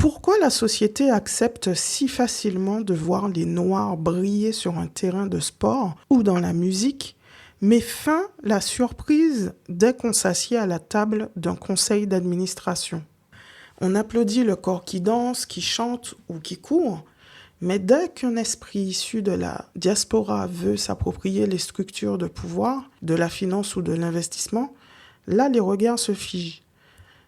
Pourquoi la société accepte si facilement de voir les Noirs briller sur un terrain de sport ou dans la musique, mais feint la surprise dès qu'on s'assied à la table d'un conseil d'administration? On applaudit le corps qui danse, qui chante ou qui court, mais dès qu'un esprit issu de la diaspora veut s'approprier les structures de pouvoir, de la finance ou de l'investissement, là les regards se figent.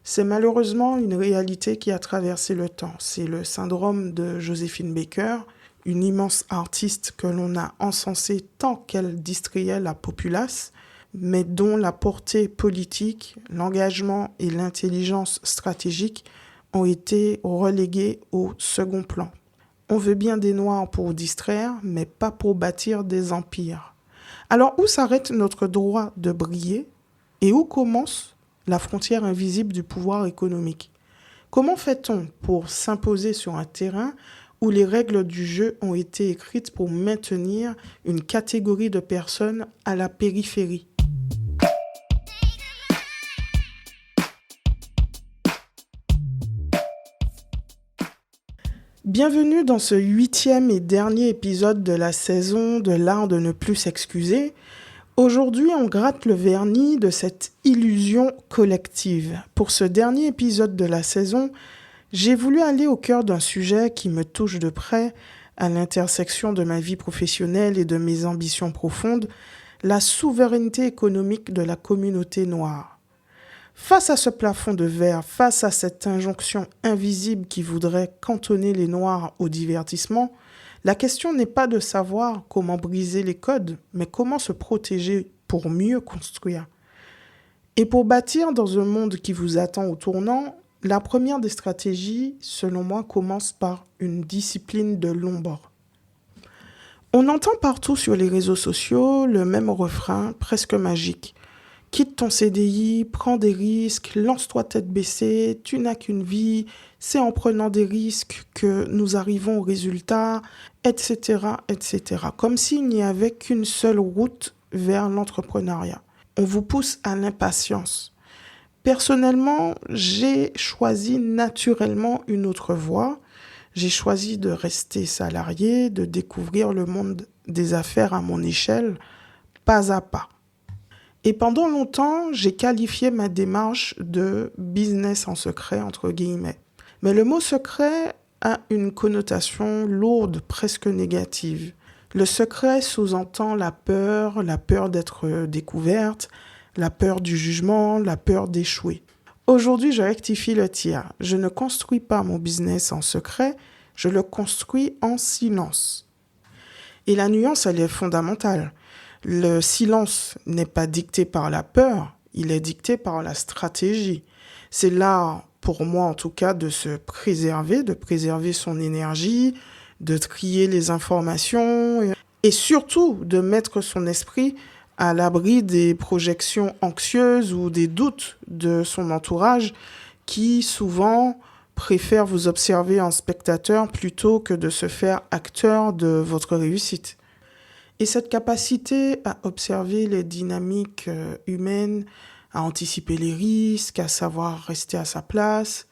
C'est malheureusement une réalité qui a traversé le temps. C'est le syndrome de Joséphine Baker, une immense artiste que l'on a encensée tant qu'elle distrayait la populace, mais dont la portée politique, l'engagement et l'intelligence stratégique ont été relégués au second plan. On veut bien des Noirs pour distraire, mais pas pour bâtir des empires. Alors où s'arrête notre droit de briller et où commence la frontière invisible du pouvoir économique? Comment fait-on pour s'imposer sur un terrain où les règles du jeu ont été écrites pour maintenir une catégorie de personnes à la périphérie? Bienvenue dans ce 8e et dernier épisode de la saison de l'art de ne plus s'excuser. Aujourd'hui, on gratte le vernis de cette illusion collective. Pour ce dernier épisode de la saison, j'ai voulu aller au cœur d'un sujet qui me touche de près, à l'intersection de ma vie professionnelle et de mes ambitions profondes, la souveraineté économique de la communauté noire. Face à ce plafond de verre, face à cette injonction invisible qui voudrait cantonner les Noirs au divertissement, la question n'est pas de savoir comment briser les codes, mais comment se protéger pour mieux construire. Et pour bâtir dans un monde qui vous attend au tournant, la première des stratégies, selon moi, commence par une discipline de l'ombre. On entend partout sur les réseaux sociaux le même refrain presque magique. Quitte ton CDI, prends des risques, lance-toi tête baissée, tu n'as qu'une vie, c'est en prenant des risques que nous arrivons au résultat, etc., etc. Comme s'il n'y avait qu'une seule route vers l'entrepreneuriat. On vous pousse à l'impatience. Personnellement, j'ai choisi naturellement une autre voie. J'ai choisi de rester salarié, de découvrir le monde des affaires à mon échelle, pas à pas. Et pendant longtemps, j'ai qualifié ma démarche de business en secret, entre guillemets. Mais le mot secret a une connotation lourde, presque négative. Le secret sous-entend la peur d'être découverte, la peur du jugement, la peur d'échouer. Aujourd'hui, je rectifie le tir. Je ne construis pas mon business en secret, je le construis en silence. Et la nuance, elle est fondamentale. Le silence n'est pas dicté par la peur, il est dicté par la stratégie. C'est là, pour moi en tout cas, de préserver son énergie, de trier les informations et surtout de mettre son esprit à l'abri des projections anxieuses ou des doutes de son entourage qui souvent préfèrent vous observer en spectateur plutôt que de se faire acteur de votre réussite. Et cette capacité à observer les dynamiques humaines, à anticiper les risques, à savoir rester à sa place,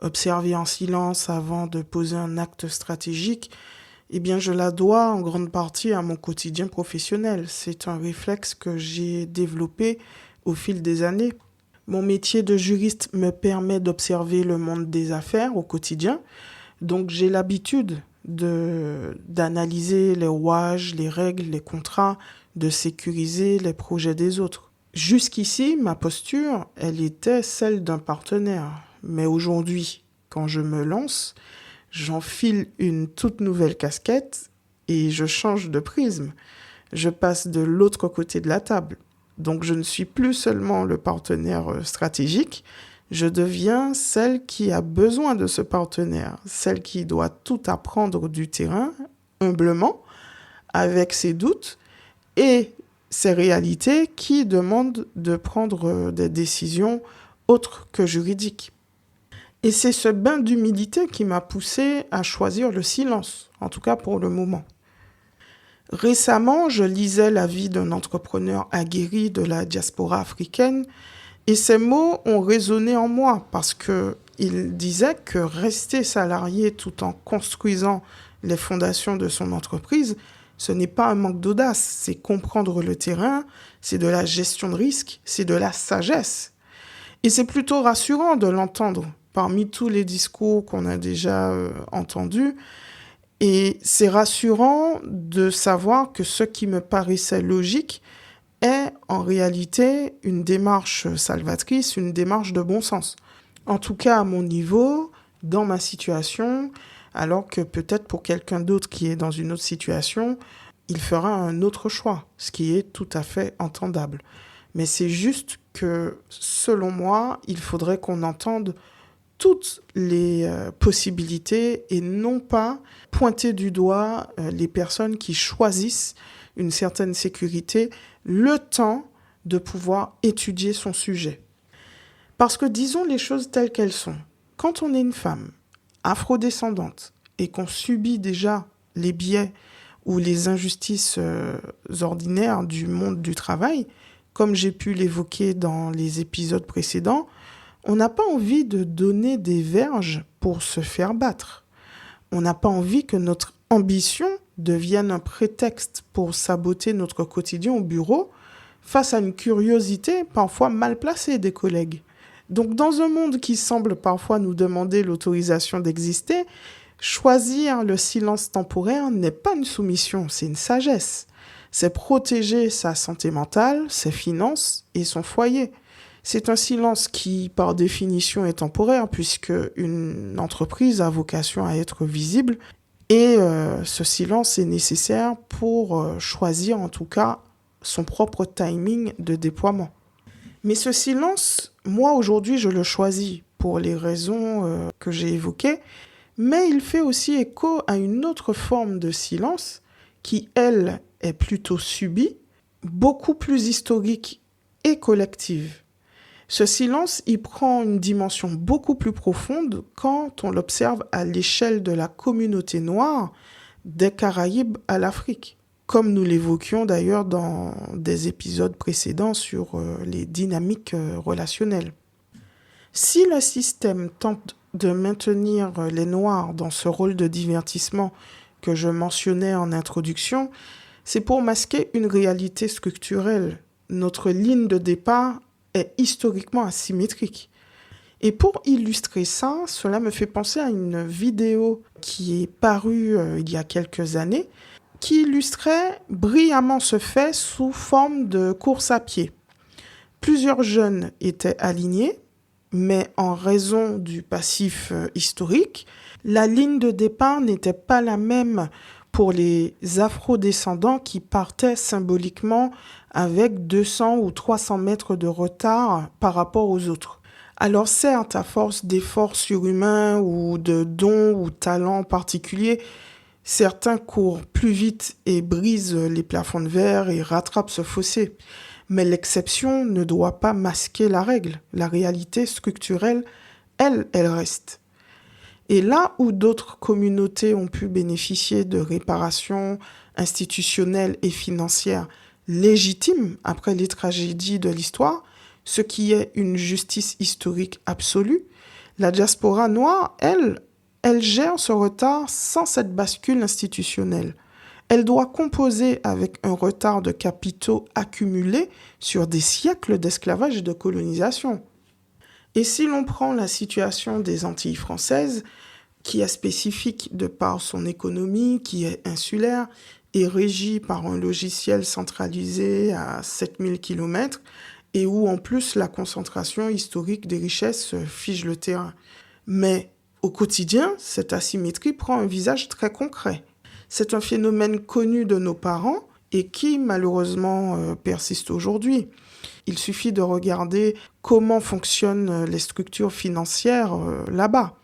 observer en silence avant de poser un acte stratégique, eh bien je la dois en grande partie à mon quotidien professionnel. C'est un réflexe que j'ai développé au fil des années. Mon métier de juriste me permet d'observer le monde des affaires au quotidien, donc j'ai l'habitude d'analyser les rouages, les règles, les contrats, de sécuriser les projets des autres. Jusqu'ici, ma posture, elle était celle d'un partenaire. Mais aujourd'hui, quand je me lance, j'enfile une toute nouvelle casquette et je change de prisme. Je passe de l'autre côté de la table. Donc je ne suis plus seulement le partenaire stratégique, je deviens celle qui a besoin de ce partenaire, celle qui doit tout apprendre du terrain, humblement, avec ses doutes et ses réalités qui demandent de prendre des décisions autres que juridiques. Et c'est ce bain d'humilité qui m'a poussé à choisir le silence, en tout cas pour le moment. Récemment, je lisais la vie d'un entrepreneur aguerri de la diaspora africaine et ces mots ont résonné en moi parce que Il disait que rester salarié tout en construisant les fondations de son entreprise, ce n'est pas un manque d'audace, c'est comprendre le terrain, c'est de la gestion de risque, c'est de la sagesse. Et c'est plutôt rassurant de l'entendre parmi tous les discours qu'on a déjà entendus. Et c'est rassurant de savoir que ce qui me paraissait logique est en réalité une démarche salvatrice, une démarche de bon sens. En tout cas, à mon niveau, dans ma situation, alors que peut-être pour quelqu'un d'autre qui est dans une autre situation, il fera un autre choix, ce qui est tout à fait entendable. Mais c'est juste que, selon moi, il faudrait qu'on entende toutes les possibilités et non pas pointer du doigt les personnes qui choisissent une certaine sécurité, le temps de pouvoir étudier son sujet. Parce que disons les choses telles qu'elles sont. Quand on est une femme afrodescendante et qu'on subit déjà les biais ou les injustices ordinaires du monde du travail, comme j'ai pu l'évoquer dans les épisodes précédents, on n'a pas envie de donner des verges pour se faire battre. On n'a pas envie que notre ambition devienne un prétexte pour saboter notre quotidien au bureau face à une curiosité parfois mal placée des collègues. Donc, dans un monde qui semble parfois nous demander l'autorisation d'exister, choisir le silence temporaire n'est pas une soumission, c'est une sagesse. C'est protéger sa santé mentale, ses finances et son foyer. C'est un silence qui, par définition, est temporaire puisque une entreprise a vocation à être visible et ce silence est nécessaire pour choisir en tout cas son propre timing de déploiement. Mais ce silence, moi aujourd'hui, je le choisis pour les raisons que j'ai évoquées, mais il fait aussi écho à une autre forme de silence qui, elle, est plutôt subie, beaucoup plus historique et collective. Ce silence, il prend une dimension beaucoup plus profonde quand on l'observe à l'échelle de la communauté noire des Caraïbes à l'Afrique, comme nous l'évoquions d'ailleurs dans des épisodes précédents sur les dynamiques relationnelles. Si le système tente de maintenir les Noirs dans ce rôle de divertissement que je mentionnais en introduction, c'est pour masquer une réalité structurelle. Notre ligne de départ est historiquement asymétrique. Et pour illustrer ça, cela me fait penser à une vidéo qui est parue il y a quelques années, qui illustrait brillamment ce fait sous forme de course à pied. Plusieurs jeunes étaient alignés, mais en raison du passif historique, la ligne de départ n'était pas la même pour les afrodescendants qui partaient symboliquement avec 200 ou 300 mètres de retard par rapport aux autres. Alors certes, à force d'efforts surhumains ou de dons ou talents particuliers, certains courent plus vite et brisent les plafonds de verre et rattrapent ce fossé. Mais l'exception ne doit pas masquer la règle. La réalité structurelle, elle reste. Et là où d'autres communautés ont pu bénéficier de réparations institutionnelles et financières légitimes après les tragédies de l'histoire, ce qui est une justice historique absolue, la diaspora noire, elle gère ce retard sans cette bascule institutionnelle. Elle doit composer avec un retard de capitaux accumulés sur des siècles d'esclavage et de colonisation. Et si l'on prend la situation des Antilles françaises, qui est spécifique de par son économie, qui est insulaire et régie par un logiciel centralisé à 7000 km, et où en plus la concentration historique des richesses fige le terrain. Mais au quotidien, cette asymétrie prend un visage très concret. C'est un phénomène connu de nos parents et qui malheureusement persiste aujourd'hui. Il suffit de regarder comment fonctionnent les structures financières là-bas.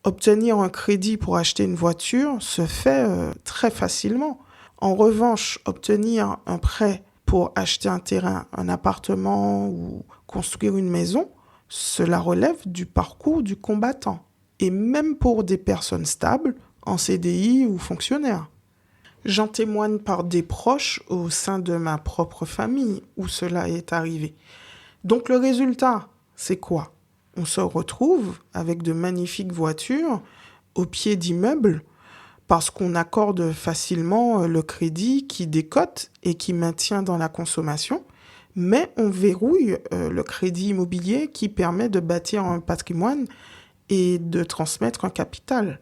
Obtenir un crédit pour acheter une voiture se fait très facilement. En revanche, obtenir un prêt pour acheter un terrain, un appartement ou construire une maison, cela relève du parcours du combattant. Et même pour des personnes stables, en CDI ou fonctionnaires. J'en témoigne par des proches au sein de ma propre famille où cela est arrivé. Donc le résultat, c'est quoi ? On se retrouve avec de magnifiques voitures au pied d'immeubles parce qu'on accorde facilement le crédit qui décote et qui maintient dans la consommation, mais on verrouille le crédit immobilier qui permet de bâtir un patrimoine et de transmettre un capital.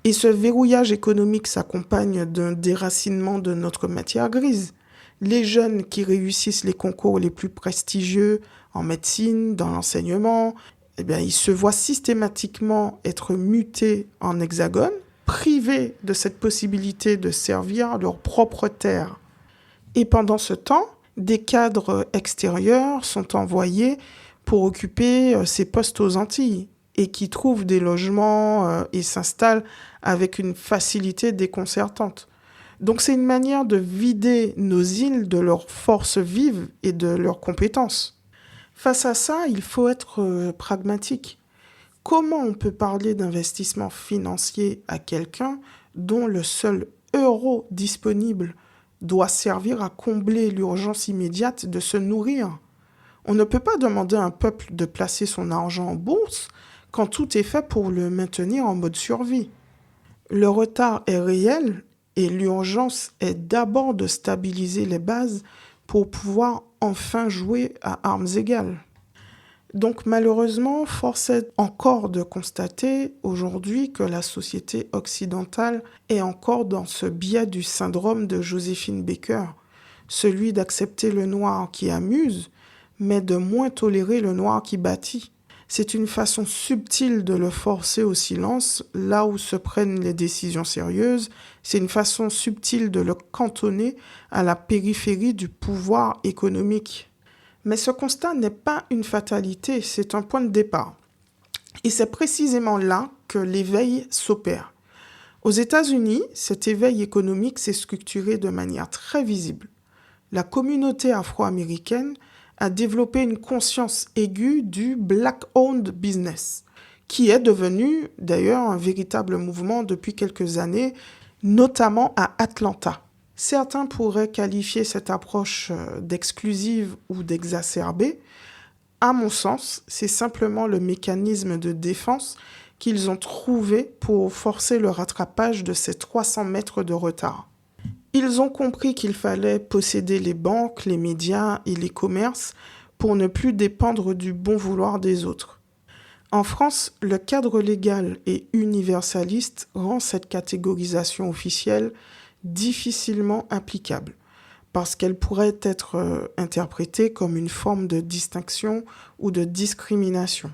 Et ce verrouillage économique s'accompagne d'un déracinement de notre matière grise. Les jeunes qui réussissent les concours les plus prestigieux en médecine, dans l'enseignement, ils se voient systématiquement être mutés en hexagone, privés de cette possibilité de servir leur propre terre. Et pendant ce temps, des cadres extérieurs sont envoyés pour occuper ces postes aux Antilles et qui trouvent des logements et s'installent avec une facilité déconcertante. Donc c'est une manière de vider nos îles de leurs forces vives et de leurs compétences. Face à ça, il faut être pragmatique. Comment on peut parler d'investissement financier à quelqu'un dont le seul euro disponible doit servir à combler l'urgence immédiate de se nourrir? On ne peut pas demander à un peuple de placer son argent en bourse quand tout est fait pour le maintenir en mode survie. Le retard est réel et l'urgence est d'abord de stabiliser les bases pour pouvoir enfin jouer à armes égales. Donc malheureusement, force est encore de constater aujourd'hui que la société occidentale est encore dans ce biais du syndrome de Joséphine Baker, celui d'accepter le noir qui amuse, mais de moins tolérer le noir qui bâtit. C'est une façon subtile de le forcer au silence, là où se prennent les décisions sérieuses. C'est une façon subtile de le cantonner à la périphérie du pouvoir économique. Mais ce constat n'est pas une fatalité, c'est un point de départ. Et c'est précisément là que l'éveil s'opère. Aux États-Unis, cet éveil économique s'est structuré de manière très visible. La communauté afro-américaine a développé une conscience aiguë du Black-owned business, qui est devenu d'ailleurs un véritable mouvement depuis quelques années, notamment à Atlanta. Certains pourraient qualifier cette approche d'exclusive ou d'exacerbée. À mon sens, c'est simplement le mécanisme de défense qu'ils ont trouvé pour forcer le rattrapage de ces 300 mètres de retard. Ils ont compris qu'il fallait posséder les banques, les médias et les commerces pour ne plus dépendre du bon vouloir des autres. En France, le cadre légal et universaliste rend cette catégorisation officielle difficilement applicable, parce qu'elle pourrait être interprétée comme une forme de distinction ou de discrimination.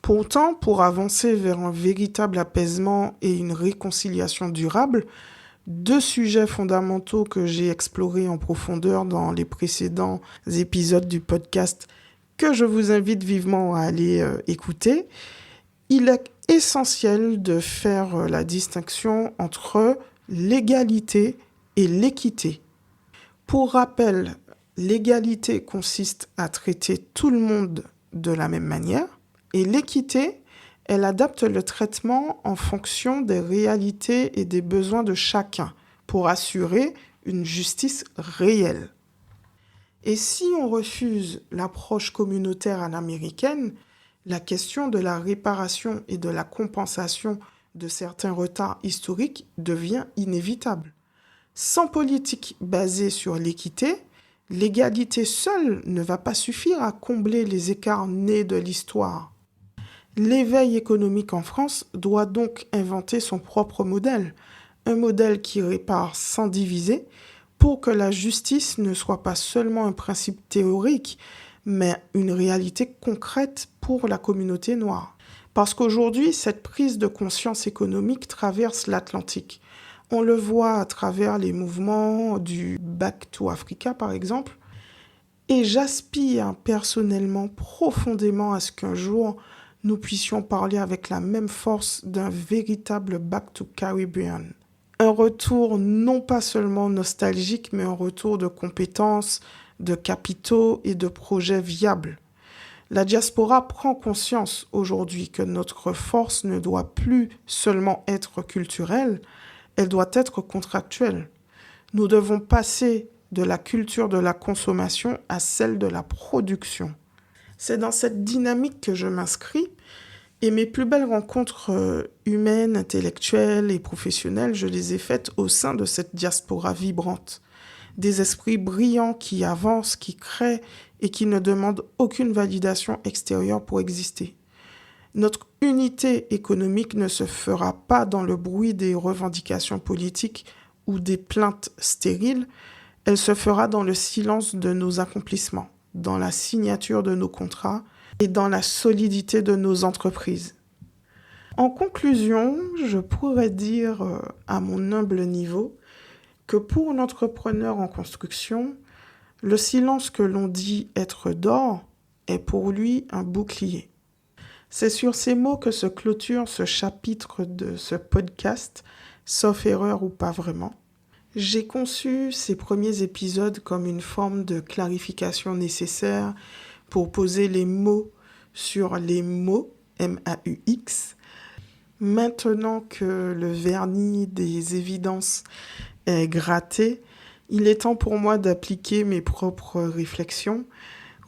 Pourtant, pour avancer vers un véritable apaisement et une réconciliation durable, deux sujets fondamentaux que j'ai explorés en profondeur dans les précédents épisodes du podcast, que je vous invite vivement à aller écouter, il est essentiel de faire la distinction entre l'égalité et l'équité. Pour rappel, l'égalité consiste à traiter tout le monde de la même manière et l'équité, elle adapte le traitement en fonction des réalités et des besoins de chacun pour assurer une justice réelle. Et si on refuse l'approche communautaire à l'américaine, la question de la réparation et de la compensation de certains retards historiques devient inévitable. Sans politique basée sur l'équité, l'égalité seule ne va pas suffire à combler les écarts nés de l'histoire. L'éveil économique en France doit donc inventer son propre modèle, un modèle qui répare sans diviser, pour que la justice ne soit pas seulement un principe théorique, mais une réalité concrète pour la communauté noire. Parce qu'aujourd'hui, cette prise de conscience économique traverse l'Atlantique. On le voit à travers les mouvements du Back to Africa, par exemple. Et j'aspire personnellement profondément à ce qu'un jour, nous puissions parler avec la même force d'un véritable Back to Caribbean. Un retour non pas seulement nostalgique, mais un retour de compétences, de capitaux et de projets viables. La diaspora prend conscience aujourd'hui que notre force ne doit plus seulement être culturelle, elle doit être contractuelle. Nous devons passer de la culture de la consommation à celle de la production. C'est dans cette dynamique que je m'inscris et mes plus belles rencontres humaines, intellectuelles et professionnelles, je les ai faites au sein de cette diaspora vibrante. Des esprits brillants qui avancent, qui créent et qui ne demandent aucune validation extérieure pour exister. Notre unité économique ne se fera pas dans le bruit des revendications politiques ou des plaintes stériles, elle se fera dans le silence de nos accomplissements, dans la signature de nos contrats et dans la solidité de nos entreprises. En conclusion, je pourrais dire à mon humble niveau que pour l'entrepreneur en construction, le silence que l'on dit être d'or est pour lui un bouclier. C'est sur ces mots que se clôture ce chapitre de ce podcast, sauf erreur ou pas vraiment. J'ai conçu ces premiers épisodes comme une forme de clarification nécessaire pour poser les mots sur les mots, M-A-U-X. Maintenant que le vernis des évidences est gratté, il est temps pour moi d'appliquer mes propres réflexions,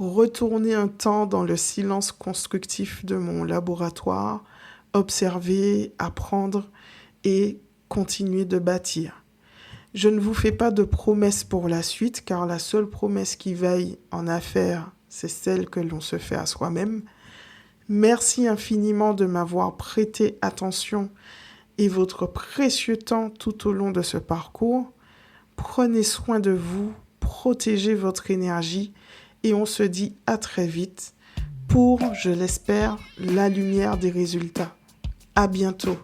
retourner un temps dans le silence constructif de mon laboratoire, observer, apprendre et continuer de bâtir. Je ne vous fais pas de promesses pour la suite, car la seule promesse qui vaille en affaires, c'est celle que l'on se fait à soi-même. Merci infiniment de m'avoir prêté attention et votre précieux temps tout au long de ce parcours. Prenez soin de vous, protégez votre énergie et on se dit à très vite pour, je l'espère, la lumière des résultats. À bientôt.